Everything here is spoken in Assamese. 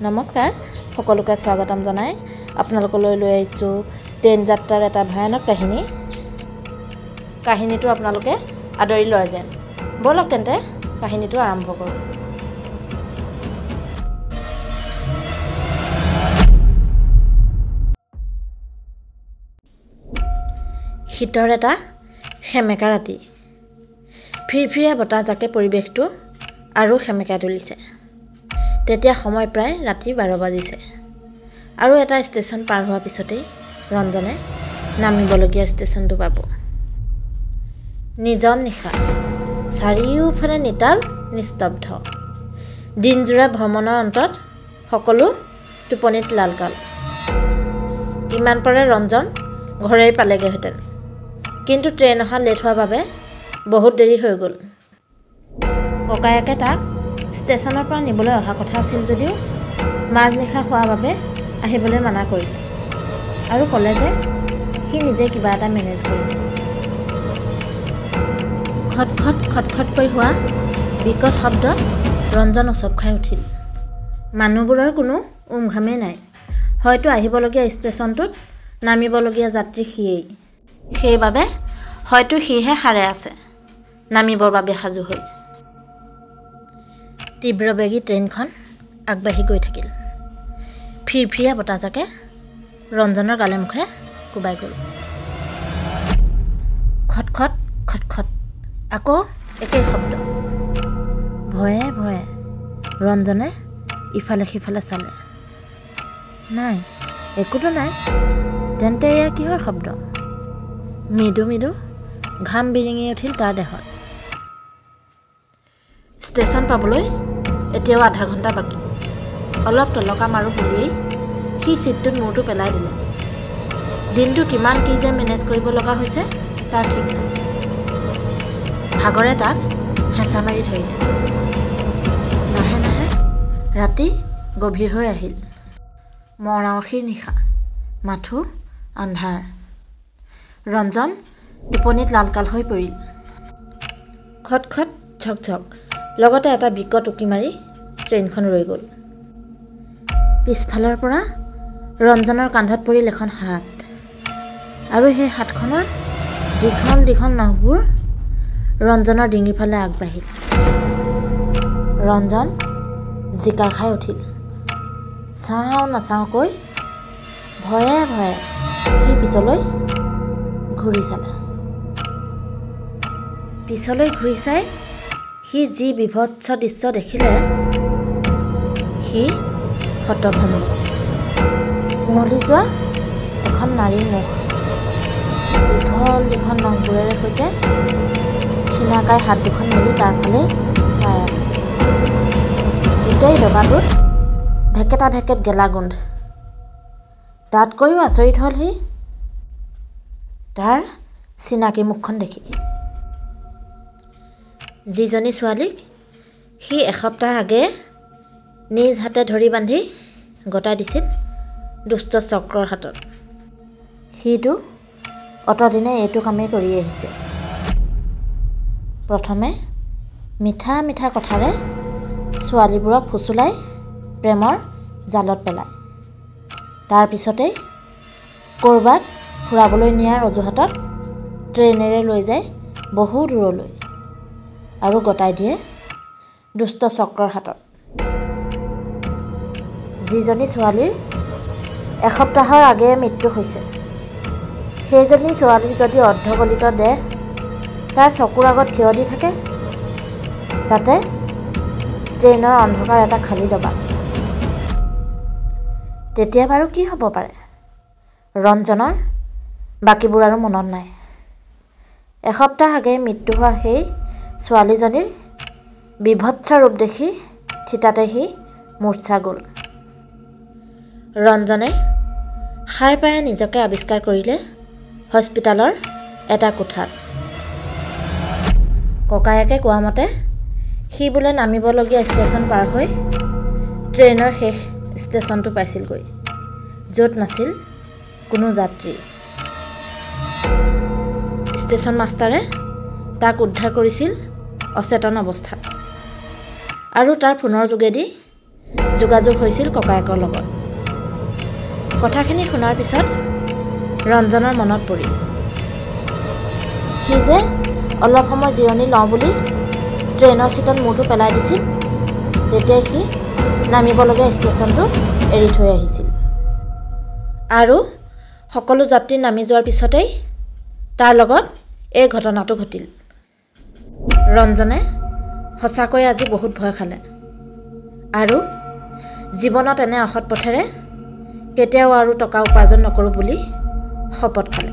নমস্কাৰ সকলোকে স্বাগতম জনাই আপোনালোকলৈ লৈ আহিছো ট্ৰেইন যাত্ৰাৰ এটা ভয়ানক কাহিনীটো আপোনালোকে আদৰি লয় যেন বলক তেন্তে কাহিনীটো আৰম্ভ কৰোঁ। শীতৰ এটা সেমেকা ৰাতি ফিৰফিৰীয়া বতাহজাকে পৰিৱেশটো আৰু সেমেকা তুলিছে। তেতিয়া সময় প্ৰায় ৰাতি 12 বাজিছে আৰু এটা ষ্টেচন পাৰ হোৱাৰ পিছতেই ৰঞ্জনে নামিবলগীয়া ষ্টেচনটো পাব। নিজন নিশা চাৰিওফালে নিতাল নিস্তব্ধ। দিনজোৰা ভ্ৰমণৰ অন্তত সকলো টোপনিত লালকাল। ইমান পাৰে ৰঞ্জন ঘৰেই পালেগৈহেঁতেন, কিন্তু ট্ৰেইন অহা লেট হোৱাৰ বাবে বহুত দেৰি হৈ গ'ল। ককায়েকে তাক ষ্টেচনৰ পৰা নিবলৈ অহা কথা আছিল যদিও মাজনিশা হোৱাৰ বাবে আহিবলৈ মানা কৰিলে আৰু ক'লে যে সি নিজে কিবা এটা মেনেজ কৰিব। খটখটকৈ হোৱা বিকট শব্দত ৰঞ্জন উচপ খাই উঠিল। মানুহবোৰৰ কোনো উমঘামেই নাই। হয়তো আহিবলগীয়া ষ্টেচনটোত নামিবলগীয়া যাত্ৰী সিয়েই। সেইবাবে হয়তো সিহে সাৰে আছে নামিবৰ বাবে সাজু হৈ। তীব্ৰবেগী ট্ৰেইনখন আগবাঢ়ি গৈ থাকিল। ফিৰফিৰীয়া বতাহজাকে ৰঞ্জনৰ গালে মুখে কোবাই গ'ল। খটখট আকৌ একেই শব্দ। ভয়ে ভয়ে ৰঞ্জনে ইফালে সিফালে চালে। নাই, একোতো নাই। তেন্তে এয়া কিহৰ শব্দ? মৃদু মৃদু ঘাম বিৰিঙি উঠিল তাৰ দেহত। ষ্টেচন পাবলৈ এতিয়াও আধা ঘণ্টা বাকী। অলপ তলকা মাৰো বুলিয়েই সি চিটটোত মূৰটো পেলাই দিলে। দিনটো কিমান কি যে মেনেজ কৰিব লগা হৈছে তাৰ ঠিক নাই। ভাগৰে তাত হেঁচা মাৰি ধৰিলে। লাহে লাহে ৰাতি গভীৰ হৈ আহিল। মৰামসীৰ নিশা, মাথো আন্ধাৰ। ৰঞ্জন টোপনিত লালকাল হৈ পৰিল। খটখট ঝকঝক লগতে এটা বিকট উকি মাৰি ট্ৰেইনখন ৰৈ গ'ল। পিছফালৰ পৰা ৰঞ্জনৰ কান্ধত পৰিল এখন হাত আৰু সেই হাতখনৰ দীঘল দীঘল নখবোৰ ৰঞ্জনৰ ডিঙিৰ ফালে আগবাঢ়িল। ৰঞ্জন জিকাৰ খাই উঠিল। চাওঁ নাচাওঁকৈ ভয়ে ভয়ে সি পিছলৈ ঘূৰি চাই সি যি বিভৎস দৃশ্য দেখিলে সি হতভম্ব। কুঁৱলী যোৱা এখন নাৰীৰ মুখ দীঘল দীঘল নখবোৰেৰে সৈতে ক্ষীণাকায় হাত দুখন মেলি তাৰ ফালে চাই আছে। গোটেই ডবাটোত ভেকেটা ভেকেট গেলা গোন্ধ। তাতকৈও আচৰিত হ'ল সি তাৰ চিনাকি মুখখন দেখি। যিজনী ছোৱালীক সি এসপ্তাহ আগে নিজ হাতে ধৰি বান্ধি গতাই দিছিল দুষ্ট চক্ৰৰ হাতত, সিটো অতদিনে এইটো কামেই কৰি আহিছে। প্ৰথমে মিঠা মিঠা কথাৰে ছোৱালীবোৰক ফুচুলাই প্ৰেমৰ জালত পেলায়। তাৰপিছতেই ক'ৰবাত ফুৰাবলৈ নিয়াৰ অজুহাতত ট্ৰেইনেৰে লৈ যায় বহু দূৰলৈ আৰু গতাই দিয়ে দুষ্ট চক্ৰৰ হাতত। যিজনী ছোৱালীৰ এসপ্তাহৰ আগেয়ে মৃত্যু হৈছে, সেইজনী ছোৱালীৰ যদি অৰ্ধগলিত দেহ তাৰ চকুৰ আগত থিয় দি থাকে, তাতে ট্ৰেইনৰ অন্ধকাৰ এটা খালী ডবা, তেতিয়া বাৰু কি হ'ব পাৰে? ৰঞ্জনৰ বাকীবোৰ আৰু মনত নাই। এসপ্তাহ আগেয়ে মৃত্যু হোৱা সেই ছোৱালীজনীৰ বিভৎস ৰূপ দেখি থিতাতে সি মূৰ্ছা গ'ল। ৰঞ্জনে সাৰ পাই নিজকে আৱিষ্কাৰ কৰিলে হস্পিটালৰ এটা কোঠাত। ককায়েকে কোৱা মতে সি বোলে নামিবলগীয়া ষ্টেচন পাৰ হৈ ট্ৰেইনৰ শেষ ষ্টেচনটো পাইছিলগৈ, য'ত নাছিল কোনো যাত্ৰী। ষ্টেচন মাষ্টাৰে তাক উদ্ধাৰ কৰিছিল অচেতন অৱস্থাত আৰু তাৰ ফোনৰ যোগেদি যোগাযোগ হৈছিল ককায়েকৰ লগত। কথাখিনি শুনাৰ পিছত ৰঞ্জনৰ মনত পৰিল সি যে অলপ সময় জিৰণি লওঁ বুলি ট্ৰেইনৰ চিটত মূৰটো পেলাই দিছিল, তেতিয়াই সি নামিবলগীয়া ষ্টেচনটো এৰি থৈ আহিছিল। আৰু সকলো যাত্ৰী নামি যোৱাৰ পিছতেই তাৰ লগত এই ঘটনাটো ঘটিল। ৰঞ্জনে সঁচাকৈ আজি বহুত ভয় খালে আৰু জীৱনত এনে অসৎ পথেৰে কেতিয়াও আৰু টকা উপাৰ্জন নকৰোঁ বুলি শপত খালে।